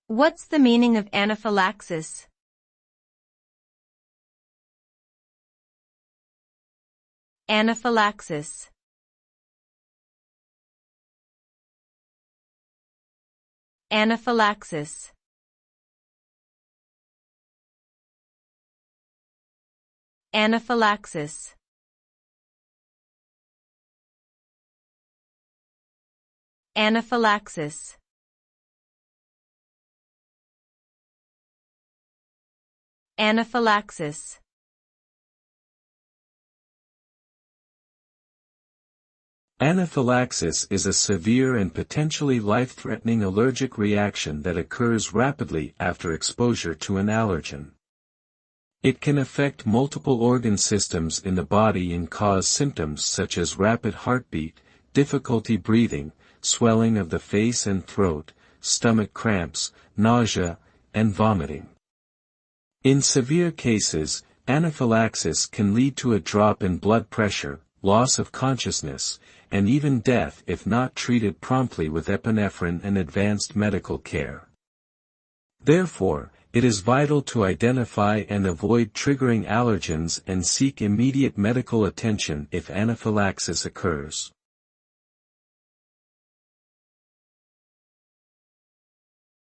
What's the meaning of anaphylaxis? Anaphylaxis. Anaphylaxis. Anaphylaxis. Anaphylaxis. Anaphylaxis. Anaphylaxis is a severe and potentially life-threatening allergic reaction that occurs rapidly after exposure to an allergen. It can affect multiple organ systems in the body and cause symptoms such as rapid heartbeat, difficulty breathing, swelling of the face and throat, stomach cramps, nausea, and vomiting. In severe cases, anaphylaxis can lead to a drop in blood pressure, loss of consciousness, and even death if not treated promptly with epinephrine and advanced medical care. Therefore, it is vital to identify and avoid triggering allergens and seek immediate medical attention if anaphylaxis occurs.